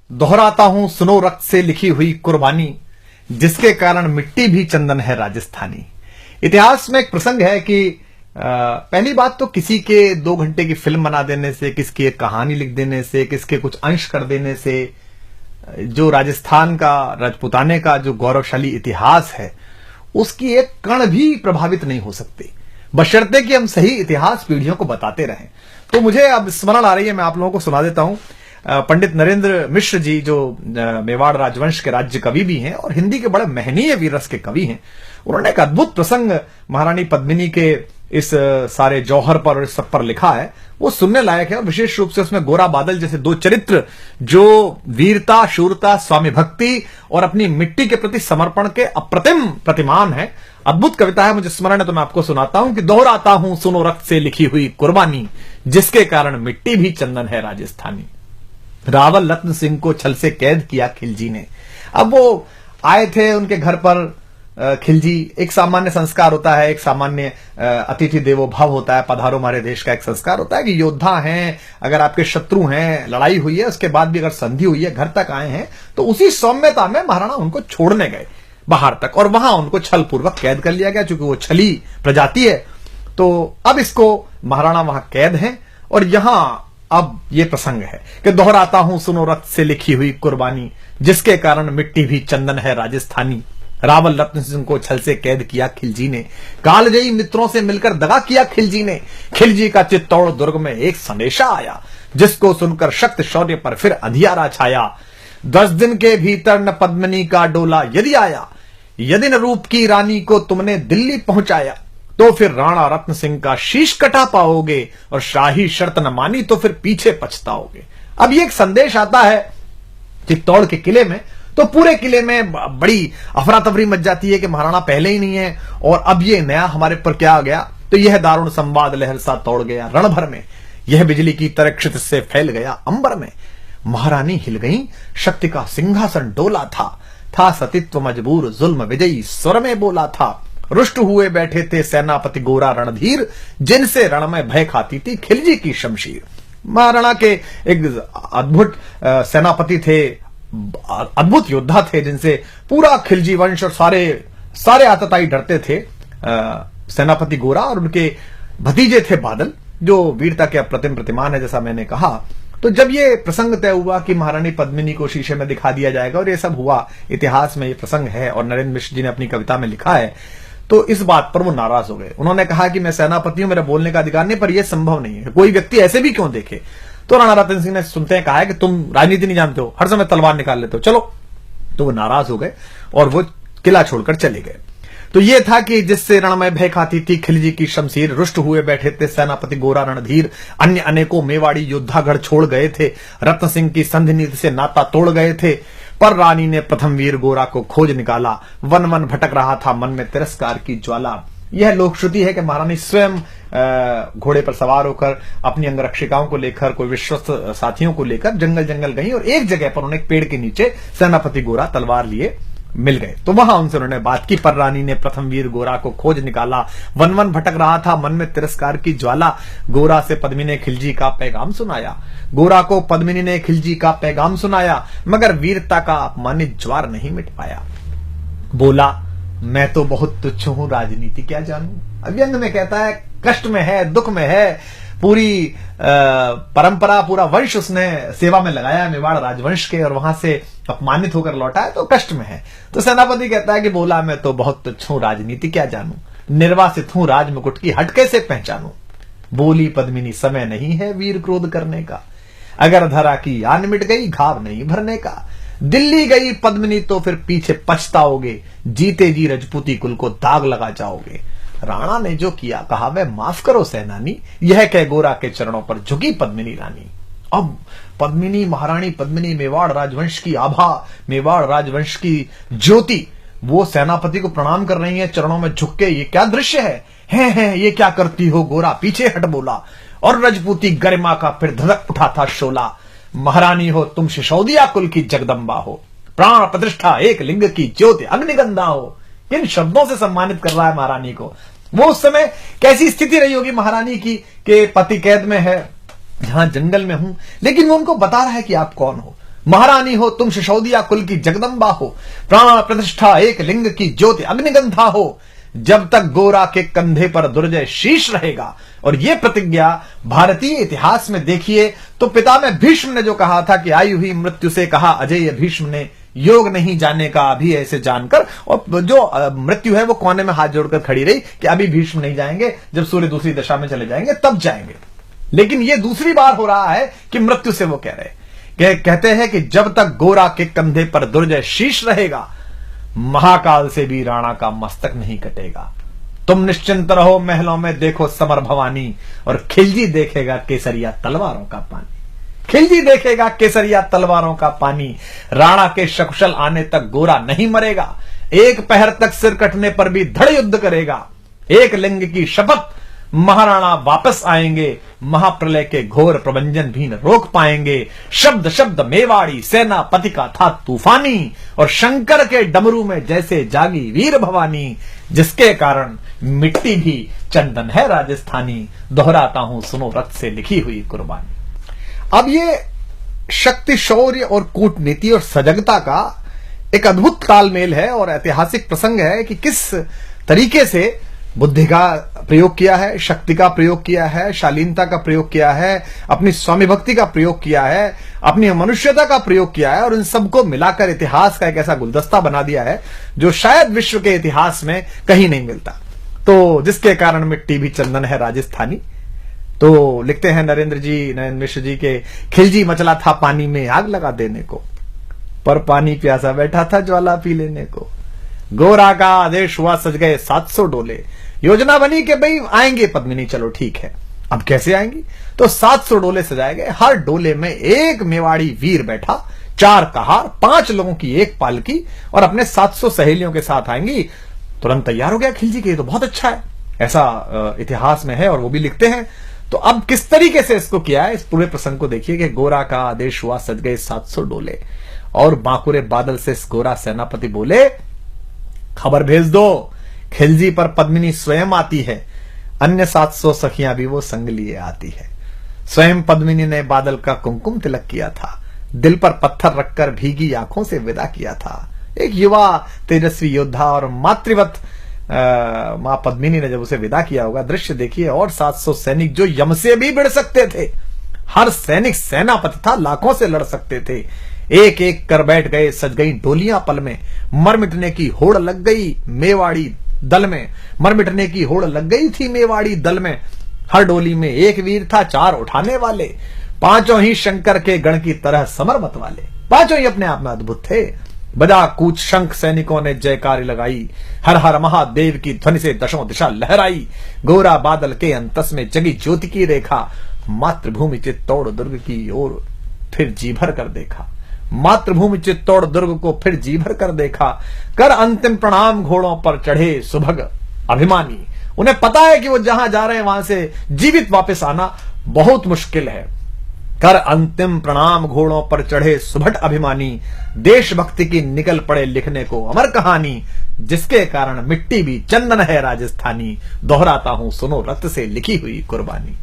दोहराता हूं सुनो रक्त से लिखी हुई कुर्बानी, जिसके कारण मिट्टी भी चंदन है राजस्थानी। इतिहास में एक प्रसंग है कि पहली बात तो किसी के 2 घंटे की फिल्म बना देने से, किसकी एक कहानी लिख देने से, किसके कुछ अंश कर देने से जो राजस्थान का, राजपुताने का जो गौरवशाली इतिहास है, उसकी एक कण भी प्रभावित नहीं हो सकती, बशर्ते कि हम सही इतिहास पीढ़ियों को बताते रहें। तो मुझे अब स्मरण आ रही है, मैं आप लोगों को सुना देता हूं। पंडित नरेंद्र मिश्र जी, जो मेवाड़ राजवंश के राज्य कवि भी हैं और हिंदी के बड़े महनीय वीररस के कवि हैं, उन्होंने एक अद्भुत प्रसंग महारानी पद्मिनी के इस सारे जौहर पर और इस सब पर लिखा है। वो सुनने लायक है और विशेष रूप से उसमें गोरा बादल जैसे 2 चरित्र जो वीरता, शूरता, स्वामी भक्ति और अपनी मिट्टी के प्रति समर्पण के अप्रतिम प्रतिमान है। अद्भुत कविता है, मुझे स्मरण है तो मैं आपको सुनाता हूं कि दोहराता हूं सुनो रक्त से लिखी हुई कुर्बानी, जिसके कारण मिट्टी भी चंदन है राजस्थानी। रावल रत्न सिंह को छल से कैद किया खिलजी ने। अब वो आए थे उनके घर पर खिलजी। एक सामान्य संस्कार होता है, एक सामान्य अतिथि देवो भव होता है, पधारो हमारे देश का एक संस्कार होता है कि योद्धा हैं, अगर आपके शत्रु हैं, लड़ाई हुई है, उसके बाद भी अगर संधि हुई है, घर तक आए हैं, तो उसी सौम्यता में महाराणा उनको छोड़ने गए बाहर तक और वहां उनको छल पूर्वक कैद कर लिया गया। चूंकि वो छली प्रजाति है, तो अब इसको महाराणा वहां कैद है और यहां अब ये प्रसंग है कि दोहराता हूं सुनो रक्त से लिखी हुई कुर्बानी, जिसके कारण मिट्टी भी चंदन है राजस्थानी। रावल रत्न सिंह को छल से कैद किया खिलजी ने, कालजयी मित्रों से मिलकर दगा किया खिलजी ने। खिलजी का चित्तौड़ दुर्ग में एक संदेशा आया, जिसको सुनकर शक्त शौर्य पर फिर अंधियारा छाया। 10 दिन के भीतर न पद्मिनी का डोला यदि आया, यदि न रूप की रानी को तुमने दिल्ली पहुंचाया, तो फिर राणा रत्न सिंह का शीश कटा पाओगे और शाही शर्त न मानी तो फिर पीछे पछताओगे। अब ये एक संदेश आता है चित्तौड़ के किले में, तो पूरे किले में बड़ी अफरा तफरी मच जाती है कि महाराणा पहले ही नहीं है और अब ये नया हमारे पर क्या आ गया। तो यह दारुण संवाद लहर सा तोड़ गया रण भर में, यह बिजली की तरह क्षितिज से फैल गया अंबर में। महारानी हिल गई, शक्ति का सिंहासन डोला था सतीत्व मजबूर जुल्म विजयी स्वर में बोला था। रुष्ट हुए बैठे थे सेनापति गोरा रणधीर, जिनसे रण में भय खाती थी खिलजी की शमशीर। महाराणा के एक अद्भुत सेनापति थे, अद्भुत योद्धा थे, जिनसे पूरा खिलजी वंश और सारे आतताई डरते थे। सेनापति गोरा और उनके भतीजे थे बादल, जो वीरता के अप्रतिम प्रतिमान है, जैसा मैंने कहा। तो जब ये प्रसंग तय हुआ कि महारानी पद्मिनी को शीशे में दिखा दिया जाएगा और ये सब हुआ, इतिहास में ये प्रसंग है और नरेंद्र मिश्र जी ने अपनी कविता में लिखा है, तो इस बात पर वो नाराज हो गए। उन्होंने कहा कि मैं सेनापति हूं, मेरा बोलने का अधिकार नहीं, पर यह संभव नहीं है, कोई व्यक्ति ऐसे भी क्यों देखे। तो राणा रतन सिंह ने सुनते हैं कहा है कि तुम राजनीति नहीं जानते हो, हर समय तलवार निकाल लेते हो, चलो। तो वो नाराज हो गए और वो किला छोड़कर चले गए। तो ये था कि जिससे रण में भय खाती थी खिलजी की शमशीर, रुष्ट हुए बैठे थे सेनापति गोरा रणधीर, अन्य अनेकों मेवाड़ी योद्धागढ़ छोड़ गए थे, रत्न सिंह की संधि नीति से नाता तोड़ गए थे। पर रानी ने प्रथम वीर गोरा को खोज निकाला, वन वन भटक रहा था मन में तिरस्कार की ज्वाला। यह लोकश्रुति है कि महारानी स्वयं घोड़े पर सवार होकर अपनी अंगरक्षिकाओं को लेकर, कोई विश्वस्त साथियों को लेकर जंगल जंगल गई और एक जगह पर उन्हें एक पेड़ के नीचे सेनापति गोरा तलवार लिए मिल गए। तो वहां उनसे उन्होंने बात की। पर रानी ने प्रथम वीर गोरा को खोज निकाला, वन वन भटक रहा था मन में तिरस्कार की ज्वाला। गोरा से पद्मिनी ने खिलजी का पैगाम सुनाया, गोरा को पद्मिनी ने खिलजी का पैगाम सुनाया, मगर वीरता का अपमानित ज्वार नहीं मिट पाया। बोला मैं तो बहुत तुच्छ हूं, राजनीति क्या जानूं। अव्यंग में कहता है कष्ट में है, दुख में है, पूरी परंपरा, पूरा वंश उसने सेवा में लगाया है मेवाड़ राजवंश के, और वहां से अपमानित होकर लौटा है तो कष्ट में है। तो सेनापति कहता है कि बोला मैं तो बहुत तुच्छ हूं, राजनीति क्या जानूं, निर्वासित हूं, राज मुकुट की हट कैसे पहचानूं। बोली पद्मिनी समय नहीं है वीर क्रोध करने का, अगर धरा की आन मिट गई घाव नहीं भरने का। दिल्ली गई पद्मिनी तो फिर पीछे पछताओगे, जीते जी रजपूती कुल को दाग लगा जाओगे। राणा ने जो किया कहा वह माफ करो सेनानी, यह कह गोरा के चरणों पर झुकी पद्मिनी रानी। अब पद्मिनी, महारानी पद्मिनी, मेवाड़ राजवंश की आभा, मेवाड़ राजवंश की ज्योति, वो सेनापति को प्रणाम कर रही है चरणों में झुक के। ये क्या दृश्य है, ये क्या करती हो गोरा, पीछे हट बोला। और रजपूती गरिमा का फिर धधक उठा था शोला। महारानी हो तुम सिसोदिया कुल की जगदम्बा हो, प्राण प्रतिष्ठा एक लिंग की ज्योति अग्निगंधा हो। इन शब्दों से सम्मानित कर रहा है महारानी को। वो उस समय कैसी स्थिति रही होगी महारानी की कि पति कैद में है, जहां जंगल में हूं, लेकिन वो उनको बता रहा है कि आप कौन हो। महारानी हो तुम सिसोदिया कुल की जगदम्बा हो, प्राण प्रतिष्ठा एक लिंग की ज्योति अग्निगंधा हो, जब तक गोरा के कंधे पर दुर्जय शीश रहेगा। और यह प्रतिज्ञा भारतीय इतिहास में देखिए तो पितामह भीष्म ने जो कहा था कि आई हुई मृत्यु से कहा अजय भीष्म ने, योग नहीं जाने का अभी ऐसे जानकर, और जो मृत्यु है वो कोने में हाथ जोड़कर खड़ी रही कि अभी भीष्म नहीं जाएंगे, जब सूर्य दूसरी दिशा में चले जाएंगे तब जाएंगे। लेकिन ये दूसरी बार हो रहा है कि मृत्यु से वो कह रहे, कहते हैं कि जब तक गोरा के कंधे पर दुर्जय शीश रहेगा, महाकाल से भी राणा का मस्तक नहीं कटेगा। तुम निश्चिंत रहो महलों में देखो समर भवानी, और खिलजी देखेगा केसरिया तलवारों का पानी। खिलजी देखेगा केसरिया तलवारों का पानी। राणा के सकुशल आने तक गोरा नहीं मरेगा, एक पहर तक सिर कटने पर भी धड़ युद्ध करेगा। एक लिंग की शपथ, महाराणा वापस आएंगे, महाप्रलय के घोर प्रबंजन भी न रोक पाएंगे। शब्द शब्द मेवाड़ी सेनापति का था तूफानी, और शंकर के डमरू में जैसे जागी वीर भवानी, जिसके कारण मिट्टी भी चंदन है राजस्थानी। दोहराता हूं सुनो रक्त से लिखी हुई कुर्बानी। अब ये शक्ति, शौर्य और कूटनीति और सजगता का एक अद्भुत तालमेल है और ऐतिहासिक प्रसंग है कि किस तरीके से बुद्धि का प्रयोग किया है, शक्ति का प्रयोग किया है, शालीनता का प्रयोग किया है, अपनी स्वामी भक्ति का प्रयोग किया है, अपनी मनुष्यता का प्रयोग किया है, और इन सबको मिलाकर इतिहास का एक ऐसा गुलदस्ता बना दिया है जो शायद विश्व के इतिहास में कहीं नहीं मिलता। तो जिसके कारण मिट्टी भी चंदन है राजस्थानी। तो लिखते हैं नरेंद्र मिश्र जी के, खिलजी मचला था पानी में आग लगा देने को, पर पानी प्यासा बैठा था ज्वाला पी लेने को। गोरा का आदेश हुआ सज गए 700 डोले, योजना बनी कि भाई आएंगे पद्मिनी, चलो ठीक है। अब कैसे आएंगी? तो 700 डोले सजाए गए, हर डोले में एक मेवाड़ी वीर बैठा, 4 कहार, 5 लोगों की एक पालकी, और अपने 700 सहेलियों के साथ आएंगी। तुरंत तैयार हो गया खिलजी के, ये तो बहुत अच्छा है, ऐसा इतिहास में है और वो भी लिखते हैं। तो अब किस तरीके से इसको किया है, इस पूरे प्रसंग को देखिए कि गोरा का आदेश हुआ सज गए 700 डोले, और बांकुरे बादल से गोरा सेनापति बोले खबर भेज दो, खिलजी पर पद्मिनी स्वयं आती है, अन्य 700 सखियां भी वो संग लिए आती है। स्वयं पद्मिनी ने बादल का कुमकुम तिलक किया था, दिल पर पत्थर रखकर भीगी आंखों से विदा किया था। एक युवा तेजस्वी योद्धा और मातृवत मां पद्मिनी ने जब उसे विदा किया होगा, दृश्य देखिए। और 700 सैनिक जो यम से भी भिड़ सकते थे, हर सैनिक सेनापति था, लाखों से लड़ सकते थे, एक एक कर बैठ गए, सज गई डोलियां पल में, मर मिटने की होड़ लग गई मेवाड़ी दल में, मर मिटने की होड़ लग गई थी मेवाड़ी दल में। हर डोली में एक वीर था, 4 उठाने वाले, पांचों ही शंकर के गण की तरह समर मत वाले, पांचों ही अपने आप में अद्भुत थे। बजा कूच शंख सैनिकों ने जयकारी लगाई, हर हर महादेव की ध्वनि से दशों दिशा लहराई। गोरा बादल के अंतस में जगी ज्योति की रेखा, मातृभूमि चित्तौड़ दुर्ग की ओर फिर जी भर कर देखा, मातृभूमि चित्तौड़ दुर्ग को फिर जी भर कर देखा। कर अंतिम प्रणाम घोड़ों पर चढ़े सुभग अभिमानी, उन्हें पता है कि वो जहां जा रहे हैं वहां से जीवित वापस आना बहुत मुश्किल है। कर अंतिम प्रणाम घोड़ों पर चढ़े सुभट अभिमानी, देशभक्ति की निकल पड़े लिखने को अमर कहानी, जिसके कारण मिट्टी भी चंदन है राजस्थानी। दोहराता हूं सुनो रक्त से लिखी हुई कुर्बानी।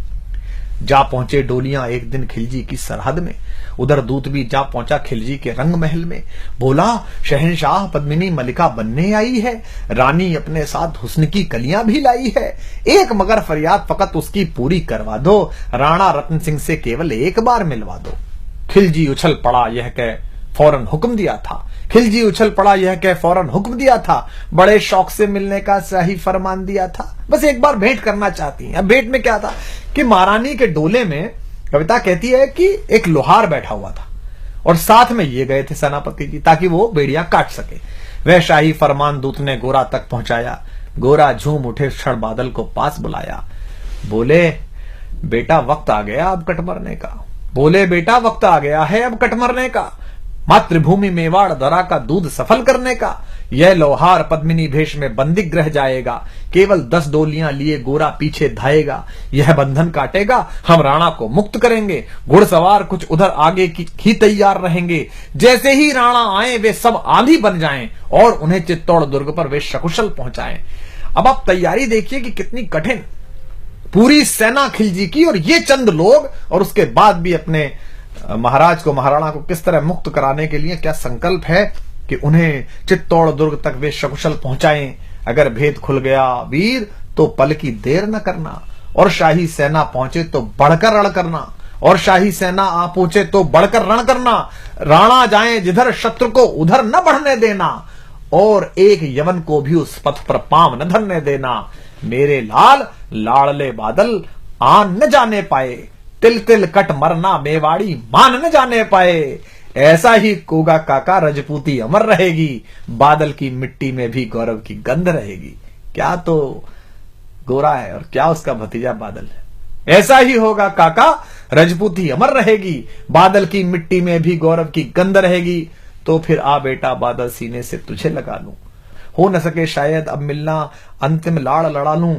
जा पहुंचे डोलियां एक दिन खिलजी की सरहद में, उधर दूत भी जा पहुंचा खिलजी के रंग महल में। बोला शहंशाह पद्मिनी मलिका बनने आई है, रानी अपने साथ हुस्न की कलियां भी लाई है, एक मगर फरियाद फकत उसकी पूरी करवा दो, राणा रतन सिंह से केवल एक बार मिलवा दो। खिलजी उछल पड़ा यह कह फौरन हुक्म दिया था, खिलजी उछल पड़ा यह कह फौरन हुक्म दिया था, बड़े शौक से मिलने का सही फरमान दिया था, बस एक बार भेंट करना चाहती हैं। अब भेंट में क्या था कि महारानी के डोले में कविता कहती है कि एक लोहार बैठा हुआ था और साथ में ये गए थे सेनापति जी, ताकि वो बेड़ियां काट सके। वह शाही फरमान दूत ने गोरा तक पहुंचाया, गोरा झूम उठे क्षण बादल को पास बुलाया, बोले बेटा वक्त आ गया अब कट मरने का, बोले बेटा वक्त आ गया है अब कट मरने का, मातृभूमि मेवाड़ दरा का दूध सफल करने का। यह लोहार पद्मिनी भेष में बंदिग रह जाएगा, केवल 10 डोलियां लिए गोरा पीछे धाएगा, यह बंधन काटेगा हम राणा को मुक्त करेंगे, घुड़सवार कुछ उधर आगे ही तैयार रहेंगे, जैसे ही राणा आए वे सब आंधी बन जाएं और उन्हें चित्तौड़ दुर्ग पर वे सकुशल पहुंचाएं। अब आप तैयारी देखिए कि कितनी कठिन, पूरी सेना खिलजी की और ये चंद लोग, और उसके बाद भी अपने महाराज को, महाराणा को किस तरह मुक्त कराने के लिए क्या संकल्प है कि उन्हें चित्तौड़ दुर्ग तक वे सकुशल पहुंचाएं। अगर भेद खुल गया वीर तो पल की देर न करना, और शाही सेना पहुंचे तो बढ़कर रण करना, और शाही सेना आ पहुंचे तो बढ़कर रण करना। राणा जाए जिधर शत्रु को उधर न बढ़ने देना, और एक यवन को भी उस पथ पर पांव न धरने देना। मेरे लाल लाड़ले बादल आन न जाने पाए, तिल तिल कट मरना मेवाड़ी मान न जाने पाए। ऐसा ही कोगा काका रजपूती अमर रहेगी, बादल की मिट्टी में भी गौरव की गंध रहेगी। क्या तो गोरा है और क्या उसका भतीजा बादल है। ऐसा ही होगा काका, रजपूती अमर रहेगी, बादल की मिट्टी में भी गौरव की गंध रहेगी। तो फिर आ बेटा बादल, सीने से तुझे लगा लूं, हो न सके शायद अब मिलना, अंतिम लाड़ लड़ा लूं।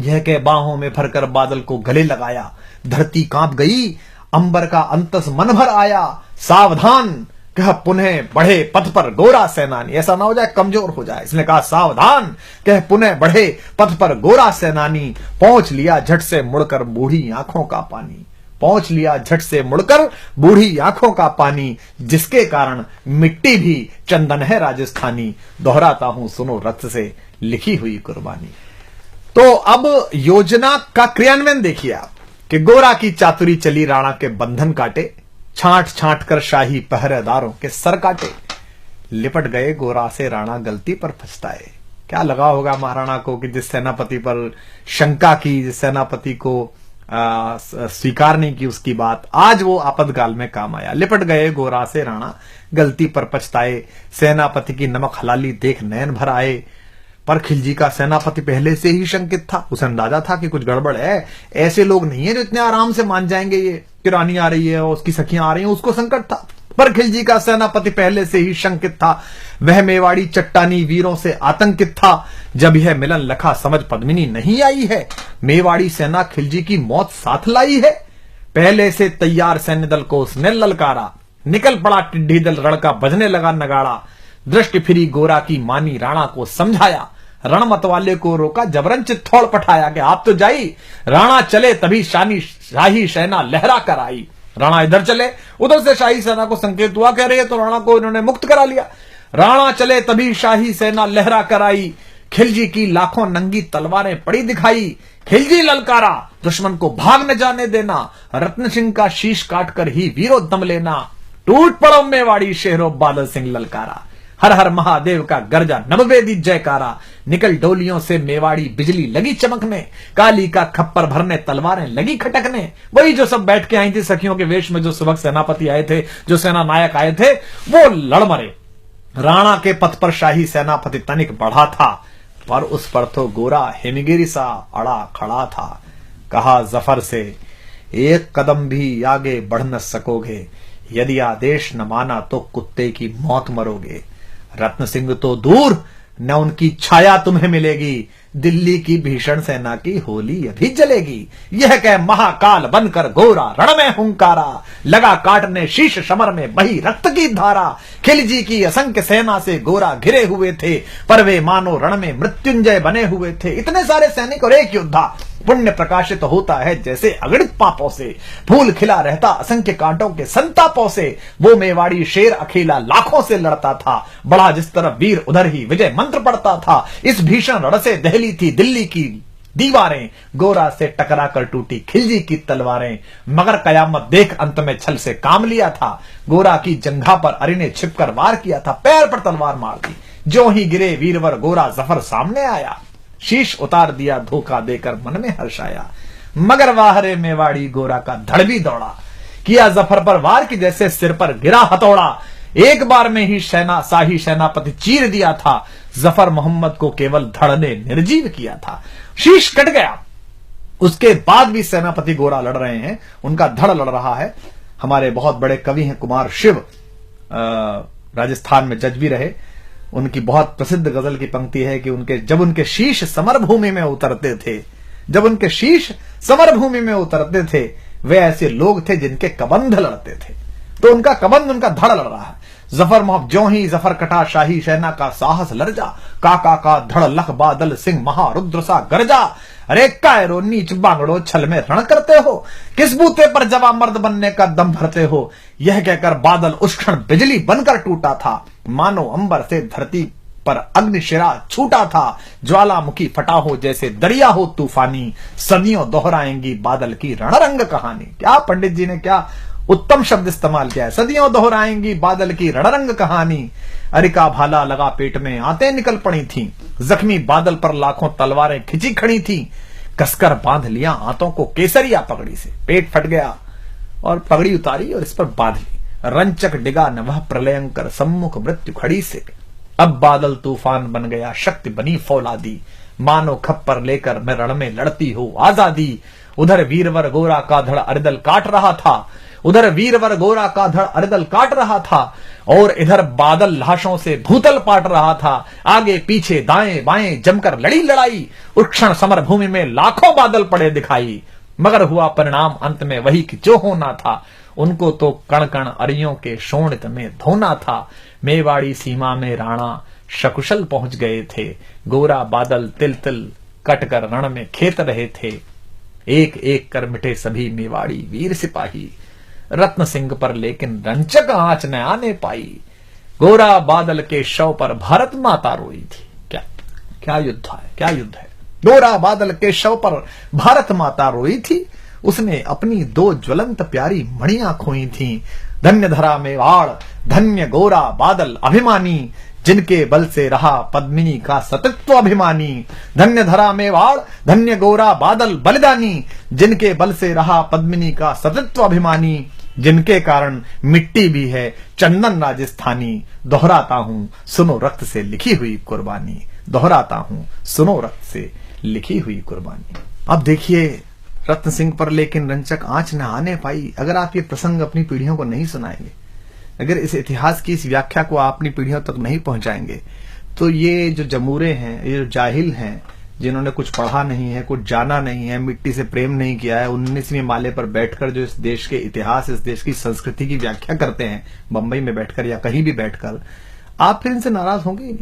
यह कह बाहों में भरकर बादल को गले लगाया। धरती कांप गई, अंबर का अंतस मन भर आया। सावधान कह पुनः बढ़े पथ पर गोरा सेनानी। ऐसा ना हो जाए कमजोर हो जाए, इसने कहा सावधान कह पुनः बढ़े पथ पर गोरा सेनानी। पहुंच लिया झट से मुड़कर बूढ़ी आंखों का पानी, पहुंच लिया झट से मुड़कर बूढ़ी आंखों का पानी। जिसके कारण मिट्टी भी चंदन है राजस्थानी, दोहराता हूं सुनो रक्त से लिखी हुई कुर्बानी। तो अब योजना का क्रियान्वयन देखिए आप कि गोरा की चातुरी चली, राणा के बंधन काटे, छांट छांट कर शाही पहरेदारों के सर काटे। लिपट गए गोरा से राणा, गलती पर पछताए। क्या लगा होगा महाराणा को कि जिस सेनापति पर शंका की, जिस सेनापति को स्वीकार नहीं की उसकी बात, आज वो आपातकाल में काम आया। लिपट गए गोरा से राणा, गलती पर पछताए। सेनापति की नमक हलाली देख नयन भर आए। पर खिलजी का सेनापति पहले से ही शंकित था, उसे अंदाजा था कि कुछ गड़बड़ है। ऐसे लोग नहीं है जो इतने आराम से मान जाएंगे ये कि रानी आ रही है और उसकी सखियां आ रही हैं, उसको संकट था। पर खिलजी का सेनापति पहले से ही शंकित था। वह मेवाड़ी चट्टानी वीरों से आतंकित था। जब यह मिलन लखा समझ पद्मिनी नहीं आई है, मेवाड़ी सेना खिलजी की मौत साथ लाई है। पहले से तैयार सैन्य दल को उसने ललकारा, निकल पड़ा टिड्डी दल, रणका बजने लगा नगाड़ा। दृष्टि फिरी गोरा की मानी, राणा को समझाया, रण मतवाले को रोका, जबरन चित्तौड़ पठाया कि आप तो जाई। राणा चले तभी शाही सेना लहरा कर आई। राणा इधर चले, उधर से शाही सेना को संकेत हुआ, कह रही है तो राणा को इन्होंने मुक्त करा लिया। राणा चले तभी शाही सेना लहरा कर आई। खिलजी की लाखों नंगी तलवारें पड़ी दिखाई। खिलजी ललकारा, दुश्मन को भाग न जाने देना, रत्न सिंह का शीश काटकर ही वीरो दम लेना। टूट पड़ो मेवाड़ी शेरो, बादल सिंह ललकारा। हर हर महादेव का गर्जा, नववेदी जयकारा। निकल डोलियों से मेवाड़ी, बिजली लगी चमकने, काली का खप्पर भरने, तलवारें लगी खटकने। वही जो सब बैठ के आई थी सखियों के वेश में, जो सुबह सेनापति आए थे, जो सेना नायक आए थे, वो लड़ मरे। राणा के पथ पर शाही सेनापति तनिक बढ़ा था, पर उस पर तो गोरा हिमगिरी सा अड़ा खड़ा था। कहा जफर से, एक कदम भी आगे बढ़ न सकोगे, यदि आदेश न माना तो कुत्ते की मौत मरोगे। रत्न सिंह तो दूर, न उनकी छाया तुम्हें मिलेगी, दिल्ली की भीषण सेना की होली अभी जलेगी। यह कह महाकाल बनकर गोरा रण में हुंकारा, लगा काटने शीश समर में बही रक्त की धारा। खिलजी की असंख्य सेना से गोरा घिरे हुए थे, पर वे मानो रण में मृत्युंजय बने हुए थे। इतने सारे सैनिक और एक योद्धा, पुण्य प्रकाशित होता है जैसे अगणित पापों से, फूल खिला रहता असंख्य कांटों के संतापों से। वो मेवाड़ी शेर अकेला लाखों से लड़ता था, बड़ा जिस तरफ वीर उधर ही विजय मंत्र पड़ता था। इस भीषण रण से दहली थी दिल्ली की दीवारें, गोरा से टकरा कर टूटी खिलजी की तलवारें। मगर कयामत देख अंत में छल से काम लिया था, गोरा की जंघा पर अरि ने छिपकर वार किया था, पैर पर तलवार मार दी। जो ही गिरे वीरवर गोरा जफर सामने आया, शीश उतार दिया धोखा देकर मन में हर्ष आया। मगर वाहरे मेवाड़ी गोरा का धड़ भी दौड़ा, किया जफर पर वार की जैसे सिर पर गिरा हथौड़ा। एक बार में ही शाही सेनापति चीर दिया था, जफर मोहम्मद को केवल धड़ ने निर्जीव किया था। शीश कट गया, उसके बाद भी सेनापति गोरा लड़ रहे हैं, उनका धड़ लड़ रहा है। हमारे बहुत बड़े कवि हैं कुमार शिव, राजस्थान में जज भी रहे। उनकी बहुत प्रसिद्ध गजल की पंक्ति है कि जब उनके शीश समरभूमि में उतरते थे, जब उनके शीश समरभूमि में उतरते थे, वे ऐसे लोग थे जिनके कबंध लड़ते थे। तो उनका कबंध, उनका धड़ लड़ रहा है। जफर मोहब ज्यों ही जफर कटा शाही शहना का साहस लरजा, काका का धड़ लख बादल सिंह महारुद्र सा गरजा। अरे कायरो नीच बांगड़ो छल में रण करते हो, किस बूते पर जवा मर्द बनने का दम भरते हो। यह कहकर बादल उस क्षण बिजली बनकर टूटा था, मानो अंबर से धरती पर अग्निशिरा छूटा था। ज्वालामुखी फटा हो जैसे दरिया हो तूफानी, सदियों दोहराएंगी बादल की रणरंग कहानी। क्या पंडित जी ने क्या उत्तम शब्द इस्तेमाल किया है, सदियों दोहराएंगी बादल की रणरंग कहानी। अरिका भाला लगा पेट में आते निकल पड़ी थी, जख्मी बादल पर लाखों तलवारें खिंची खड़ी थी। कसकर बांध लिया आंतों को केसरिया पगड़ी से, पेट फट गया और पगड़ी उतारी और इस पर बांध ली। रंचक डिगा न वह प्रलयंकर सम्मुख मृत्यु खड़ी से। अब बादल तूफान बन गया शक्ति बनी फौलादी, मानो खप्पर लेकर मैं रण में लड़ती हो आजादी। उधर वीरवर गोरा का धड़ अरिदल काट रहा था, उधर वीरवर गोरा का धड़ अरिदल काट रहा था, और इधर बादल लाशों से भूतल पाट रहा था। आगे पीछे दाएं बाएं जमकर लड़ी लड़ाई, उस क्षण समर भूमि में लाखों बादल पड़े दिखाई। मगर हुआ परिणाम अंत में वही कि जो होना था, उनको तो कण कण अरियों के शोणित में धोना था। मेवाड़ी सीमा में राणा सकुशल पहुंच गए थे, गोरा बादल तिल तिल कट कर रण में खेत रहे थे। एक एक कर मिटे सभी मेवाड़ी वीर सिपाही, रत्न सिंह पर लेकिन रंचक आंच न आने पाई। गोरा बादल के शव पर भारत माता रोई थी। क्या क्या युद्ध है, क्या युद्ध है। गोरा बादल के शव पर भारत माता रोई थी, उसने अपनी दो ज्वलंत प्यारी मणियां खोई थी। धन्य धरा मेवाड़, धन्य गोरा बादल अभिमानी, जिनके बल से रहा पद्मिनी का सतत्व अभिमानी। धन्य धरा मेवाड़, धन्य गोरा बादल बलिदानी, जिनके बल से रहा पद्मिनी का सतत्व अभिमानी। जिनके कारण मिट्टी भी है चंदन राजस्थानी, दोहराता हूं सुनो रक्त से लिखी हुई कुर्बानी। दोहराता हूं सुनो रक्त से लिखी हुई कुर्बानी। अब देखिए रत्न सिंह पर लेकिन रंचक आंच न आने पाई। अगर आप ये प्रसंग अपनी पीढ़ियों को नहीं सुनाएंगे, अगर इस इतिहास की इस व्याख्या को आप अपनी पीढ़ियों तक नहीं पहुंचाएंगे, तो ये जो जमूरे हैं, ये जो जाहिल हैं, जिन्होंने कुछ पढ़ा नहीं है, कुछ जाना नहीं है, मिट्टी से प्रेम नहीं किया है, 19वीं माले पर बैठकर जो इस देश के इतिहास, इस देश की संस्कृति की व्याख्या करते हैं, बंबई में बैठकर या कहीं भी बैठकर, आप फिर इनसे नाराज होंगे।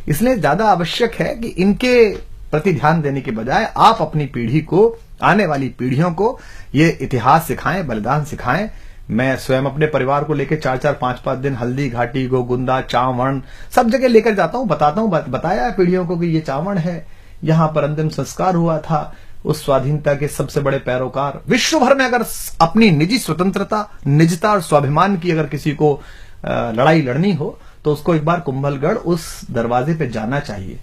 इसलिए ज्यादा आवश्यक है कि इनके प्रति ध्यान देने के बजाय आप अपनी पीढ़ी को, आने वाली पीढ़ियों को ये इतिहास सिखाएं, बलिदान सिखाएं। मैं स्वयं अपने परिवार को लेकर 4-4, 5-5 दिन हल्दी घाटी, गोगुंदा, चावण सब जगह लेकर जाता हूं, बताता हूं, बताया पीढ़ियों को कि ये चावण है, यहां पर अंतिम संस्कार हुआ था उस स्वाधीनता के सबसे बड़े पैरोकार। विश्व भर में अगर अपनी निजी स्वतंत्रता, निजता और स्वाभिमान की अगर किसी को लड़ाई लड़नी हो, तो उसको एक बार कुंभलगढ़ उस दरवाजे पे जाना चाहिए,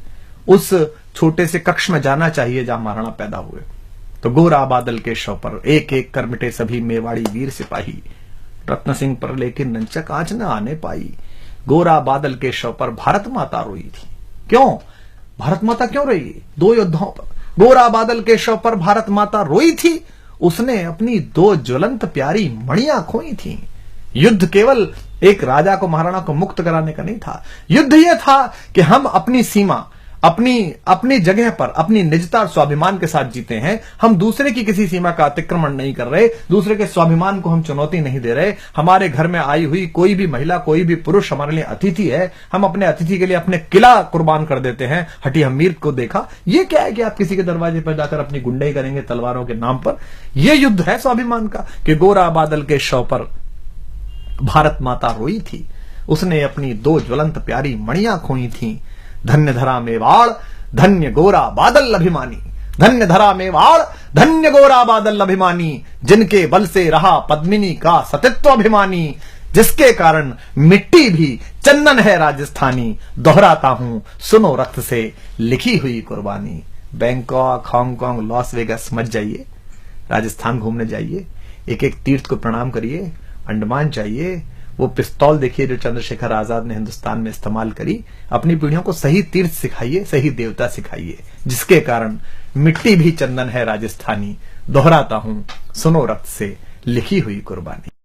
उस छोटे से कक्ष में जाना चाहिए जहां महाराणा पैदा हुए। तो गोरा बादल के शव पर एक एक कर मिटे सभी मेवाड़ी वीर सिपाही, रत्न सिंह पर लेकिन रंचक आंच न आने पाई। गोरा बादल के शव पर भारत माता रोई थी। क्यों भारत माता क्यों रोई? दो योद्धाओं पर। गोरा बादल के शव पर भारत माता रोई थी, उसने अपनी दो ज्वलंत प्यारी मणियां खोई थी। युद्ध केवल एक राजा को, महाराणा को मुक्त कराने का नहीं था। युद्ध यह था कि हम अपनी सीमा, अपनी जगह पर अपनी निजता और स्वाभिमान के साथ जीते हैं। हम दूसरे की किसी सीमा का अतिक्रमण नहीं कर रहे, दूसरे के स्वाभिमान को हम चुनौती नहीं दे रहे। हमारे घर में आई हुई कोई भी महिला, कोई भी पुरुष हमारे लिए अतिथि है, हम अपने अतिथि के लिए अपने किला कुर्बान कर देते हैं। हटी हमीर को देखा, ये क्या है कि आप किसी के दरवाजे पर जाकर अपनी गुंडाई करेंगे तलवारों के नाम पर? यह युद्ध है स्वाभिमान का कि गोरा बादल के शव पर भारत माता रोई थी, उसने अपनी दो ज्वलंत प्यारी मणियां खोई थी। धन्य धरा मेवाड़, धन्य गोरा बादल अभिमानी। धन्य धरा मेवाड़, धन्य गोरा बादल अभिमानी, जिनके बल से रहा पद्मिनी का सतित्व अभिमानी। जिसके कारण मिट्टी भी चंदन है राजस्थानी, दोहराता हूं सुनो रक्त से लिखी हुई कुर्बानी। बैंकॉक, हांगकांग, लॉस वेगस मत जाइए, राजस्थान घूमने जाइए, एक एक तीर्थ को प्रणाम करिए, अंडमान जाइए, वो पिस्तौल देखिए जो चंद्रशेखर आजाद ने हिंदुस्तान में इस्तेमाल करी। अपनी पीढ़ियों को सही तीर्थ सिखाइए, सही देवता सिखाइए, जिसके कारण मिट्टी भी चंदन है राजस्थानी, दोहराता हूं सुनो रक्त से लिखी हुई कुर्बानी।